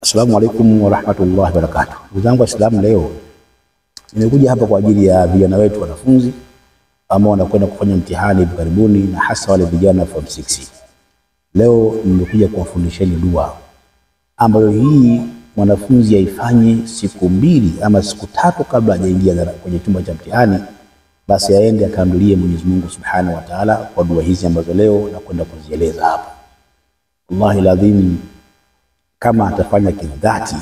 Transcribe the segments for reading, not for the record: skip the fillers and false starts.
Assalamu alaikum wa rahmatullahi wa barakatuh. Ndugu zangu Waislamu, leo nimekuja hapa kwa ajili ya vijana wetu wanafunzi ambao wanakwenda kufanya mtihani hivi karibuni, na hasa wale vijana form 6. Leo nimekuja kuwafundisheni dua ambayo hii mwanafunzi aifanye siku 2 ama siku 3 kabla hajaingia kwenye chumba cha mtihani, basi aende akaambilie Mwenyezi Mungu Subhanahu wa Ta'ala kwa dua hizi ambazo leo nakwenda kuzieleza hapa. Wallahi lazim, kama atafanya kidhati,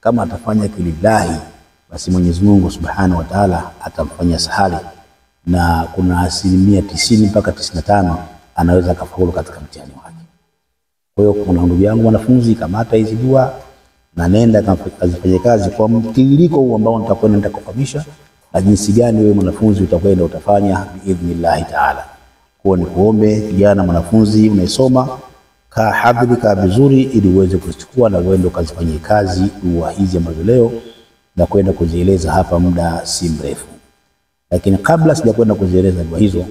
kama atafanya kilillahi, basi Mwenyezi Mungu Subhanahu wa Ta'ala atamfanya sahali, na kuna 90% mpaka 95% anaweza kufaulu katika mtihani wake. Kwa hiyo kuna ndugu yangu wanafunzi, kamata hizi dua na nenda kazifanye kazi kwa mtiririko huu ambao nitakwenda kukufahamisha, na jinsi gani wewe mwanafunzi utakwenda utafanya biidhnillah Ta'ala. Kwa ni kuombe kijana mwanafunzi unayesoma, kaa hadhiri, kaa vizuri, ili uweze kuchukua na uende ukazifanyie kazi dua hizi ambazo leo na kwenda kuzieleza hapa muda si mrefu. Lakini kabla sijakwenda kuzieleza dua hizo,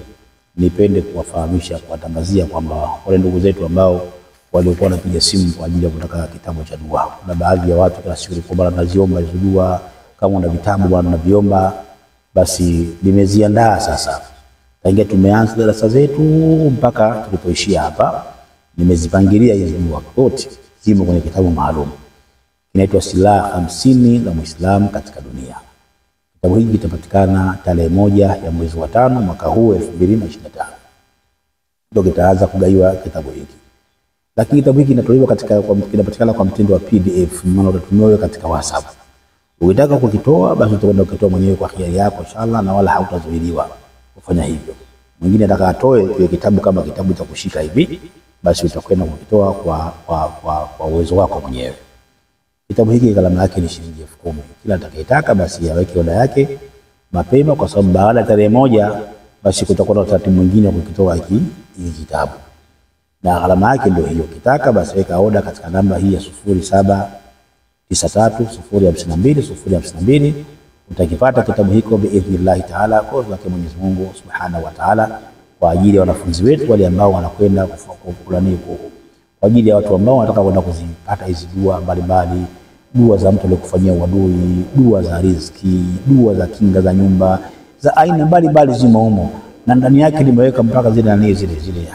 nipende kuwafahamisha, kuwatangazia kwamba wale ndugu zetu ambao walikuwa wanapiga simu kwa ajili ya kutaka kitabu cha dua, na baadhi ya watu kwa siku kwa bwana naziomba hizo dua, kama una vitabu bwana naviomba, basi nimeziandaa sasa. Tangia tumeanza darasa zetu mpaka tulipoishia hapa, nimezipangilia hizo dua zote, zimo kwenye kitabu maalum kinaitwa Silaha 50 za Muislamu katika dunia. Kitabu hiki kitapatikana tarehe 1 ya mwezi wa 5 mwaka huu 2025. Ndio kitaanza kugaiwa kitabu hiki. Lakini kitabu hiki kinapatikana kwa mtindo wa PDF, maana utatumiwa katika WhatsApp. Ukitaka kukitoa, basi utakwenda kukitoa mwenyewe kwa hiari yako inshallah, na wala hautazuiliwa kufanya hivyo. Mwingine ataka atoe kile kitabu kama kitabu cha kushika hivi, basi utakwenda kukitoa kwa uwezo wako mwenyewe. Kitabu hiki gharama yake ni shilingi 10,000. Kila atakayetaka basi aweke oda yake mapema, kwa sababu baada ya tarehe 1 basi kutakuwa na utaratibu mwingine wa kukitoa hiki kitabu. Na gharama yake ndio hiyo. Kitaka basi weka oda katika namba hii ya 0793052052. Utakipata kitabu hiko biidhnillah Ta'ala kwa wake Mwenyezi Mungu Subhanahu wa Ta'ala, kwa ajili ya wanafunzi wetu wale ambao wanakwenda kufulani, kwa ajili ya watu ambao wanataka kwenda kuzipata hizi dua mbalimbali, dua za mtu aliyekufanyia uadui, dua za riziki, dua za kinga za nyumba, za aina mbalimbali zimo humo, na ndani yake nimeweka mpaka zile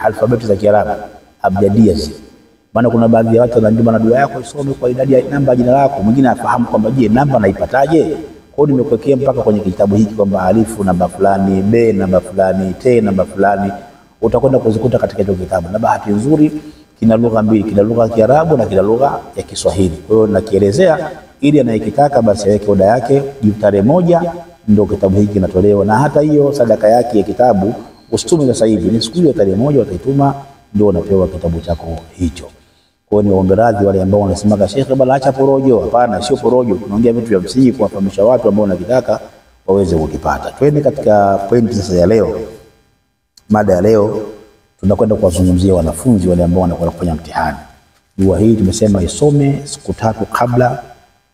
alfabeti za Kiarabu abjadia zile. Maana kuna baadhi ya watu wanaandika na dua yako isome kwa idadi ya namba ya jina lako, mwingine afahamu kwamba je, namba naipataje? Kwa hiyo nimekuwekea mpaka kwenye kitabu hiki kwamba alifu namba fulani, b namba fulani, t namba fulani, utakwenda kuzikuta katika hiyo kitabu. Na bahati nzuri kina lugha mbili, kina lugha ya Kiarabu na kina lugha ya Kiswahili. Kwa hiyo nakielezea ili anayekitaka basi aweke oda yake, tarehe 1 ndio kitabu hiki kinatolewa. Na hata hiyo sadaka yake ya kitabu usitume sasa hivi, ni siku hiyo tarehe 1 wataituma, ndio unapewa kitabu chako hicho. Kwa hiyo niombe radhi wale ambao wanasema Sheikh bala acha porojo. Hapana, sio porojo, tunaongea vitu vya msingi kuwafahamisha watu ambao wanakitaka waweze kukipata. Twende katika pointi sasa ya leo. Mada ya leo tunakwenda kuwazungumzia wanafunzi wale ambao wanakwenda kufanya mtihani. Dua hii tumesema isome siku 3 kabla,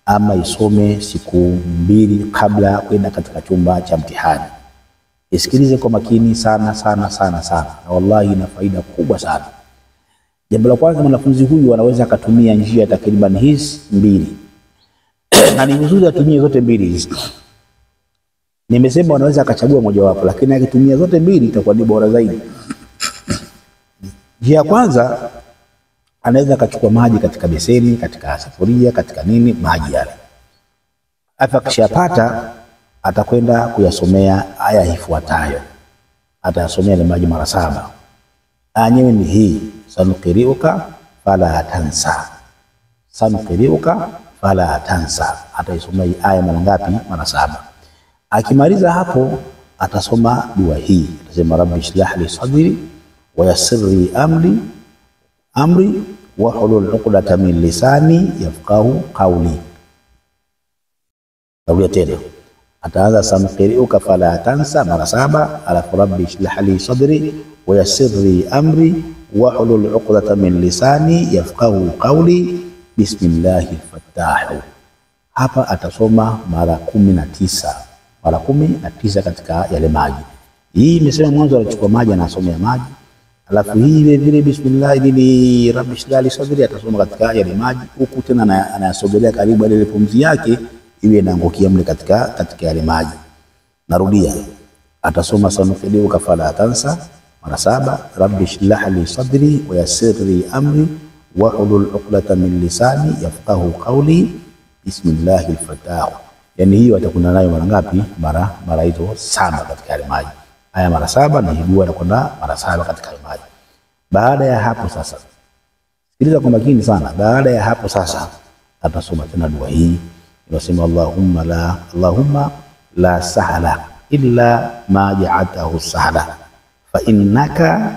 ama isome siku 2 kabla kwenda katika chumba cha mtihani. Isikilize kwa makini sana sana sana sana, na wallahi ina faida kubwa sana. Jambo la kwanza, mwanafunzi huyu anaweza akatumia njia takriban hizi 2. Na ni vizuri atumie zote 2 hizi. Nimesema anaweza akachagua moja wapo, lakini akitumia zote 2 itakuwa ni bora zaidi. Njia ya kwanza, anaweza akachukua maji katika beseni, katika sufuria, katika nini, maji yale. Hata kishapata atakwenda kuyasomea aya ifuatayo. Atayasomea ile maji mara 7. Anyewe ni hii: sanuqiriuka fala tansa. Sanuqiriuka fala tansa. Ataisomea hii aya mara ngapi? Mara 7. Akimaliza hapo atasoma dua hii. Atasema rabbi shrah li sadri wa yassir li amri wa hlul 'uqdatan min lisani yafqahu qawli. Tarudia tena. Ataanza sanuqiriuka fala tansa mara 7, alafu rabbi shrah li sadri wa yassir li amri wa hlul 'uqdatan min lisani yafqahu qawli bismillahil fattah. Hapa atasoma mara 19, mara 19 katika yale maji. Hii imesema mwanzo anachukua maji, anasomea maji, Alafu hii vile vile bismillah ili rabbi shrah li sadri atasoma katika yale maji, huku tena anayasogelea karibu ile pumzi yake iwe inaangukia mle katika yale maji. Narudia, atasoma sanuqri'uka fala tansa mara 7, rabbi shrah li sadri wa yassir li amri wahlul 'uqdatan min lisani yafqahu qawli bismillahil fatah. Yani hiyo atakwenda nayo mara ngapi? Mara hizo 7 katika yale maji. Haya mara 7 na dua atakwenda mara 7 katika yale maji. Baada ya hapo sasa, sikiliza kwa makini sana. Baada ya hapo sasa atasoma tena dua hii inasema Allahumma la sahla illa ma ja'altahu sahla fa innaka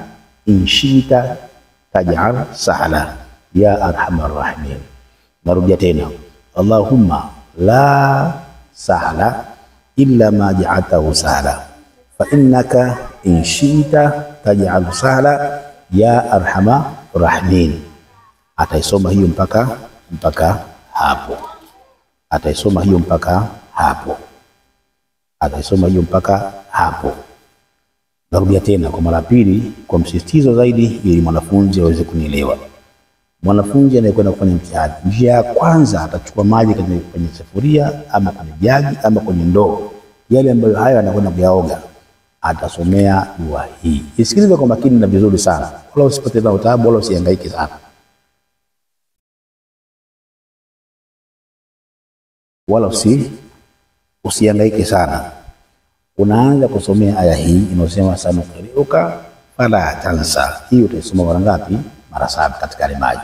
in shi'ta taj'al sahla ya arhamar rahimin. Narudia tena, Allahumma la sahla illa ma ja'altahu sahla fa innaka in shi'ta taj'al sahla ya arhamar rahimin. Ataisoma hiyo mpaka hapo. Ataisoma hiyo mpaka hapo. Narudia tena kwa mara pili kwa msisitizo zaidi ili mwanafunzi aweze kunielewa. Mwanafunzi anayekwenda kufanya mtihani, njia ya kwanza atachukua maji kwenye sufuria ama kwenye jagi ama kwenye ndoo, yale ambayo hayo anakwenda kuyaoga, atasomea dua hii. Isikilize kwa makini na vizuri sana, wala usipate taabu wala usihangaike sana. Wala usihangaike sana. Unaanza kusomea aya hii inasema sanuqri'uka fala tansa. Hii utaisoma mara ngapi? Mara 7 katika ile maji.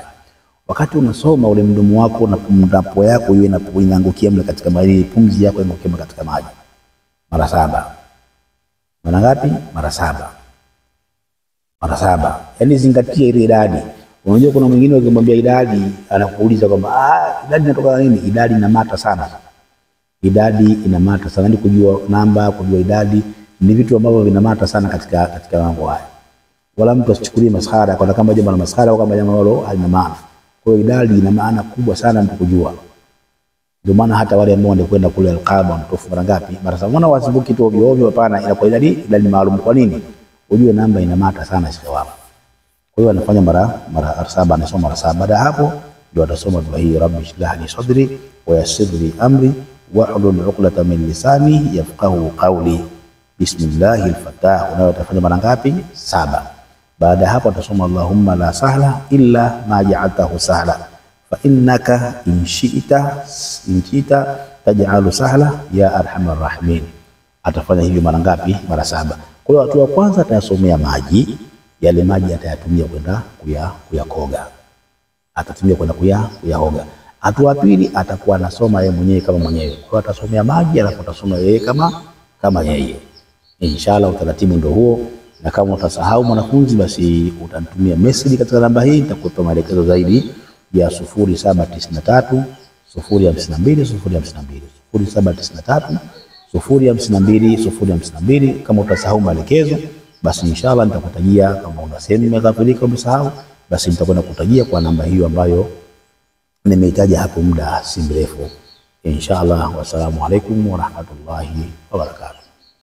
Wakati unasoma ule mdomo wako na mdapo yako iwe inaangukia mle katika maji, pumzi yako inaangukia katika maji. Mara 7. Mara ngapi? Mara 7. Mara 7. Yaani zingatia ile idadi. Unajua kuna mwingine ukimwambia idadi anakuuliza kwamba idadi inatoka nini? Idadi inamata sana. Idadi inamata sana. Ni kujua namba, kujua idadi ni vitu ambavyo vinamata sana katika mambo haya. Wala mtu asichukulie maskhara kwa kama jambo la maskhara au kama jambo ambalo halina maana. Kwa hiyo idadi ina maana kubwa sana mtu kujua. Ndio maana hata wale ambao wanakwenda kule Al-Kaaba wanatofu mara ngapi? Mara 7. Mbona wasibuki tu ovyo ovyo? Hapana, ila kwa idadi maalum. Kwa nini? Ujue namba inamata sana sio wapo. Kwa hiyo anafanya mara 7, anasoma mara 7. Baada hapo ndio atasoma dua hii, rabbi shrah li sadri wa yassir li amri wahlul 'uqdatan min lisani yafqahu qawli bismillahil fatah. Unayo atafanya mara ngapi? 7. Baada hapo atasoma Allahumma la sahla illa ma ja'altahu sahla fa innaka in shi'ta taj'alu sahla ya arhamar rahimin. Atafanya hivyo mara ngapi? Mara 7. Kwa hiyo hatua ya kwanza atayasomea maji, yale maji atayatumia kwenda kuyakoga. Atatumia kwenda kuyaoga. Hatua pili atakuwa anasoma yeye mwenyewe kama mwenyewe. Kwa hiyo atasomea maji alafu atasoma yeye kama yeye. Inshallah utaratibu ndio huo, na kama utasahau mwanafunzi basi utanitumia message katika namba hii, nitakupa maelekezo zaidi ya 0793 052 052 0793 052 052. Kama utasahau maelekezo basi inshallah nitakutajia. Kama una sehemu umeghafilika umesahau, basi nitakwenda kutajia kwa namba hiyo ambayo nimeitaja hapo muda si mrefu inshallah. Wassalamu alaikum wa rahmatullahi wa barakatuh.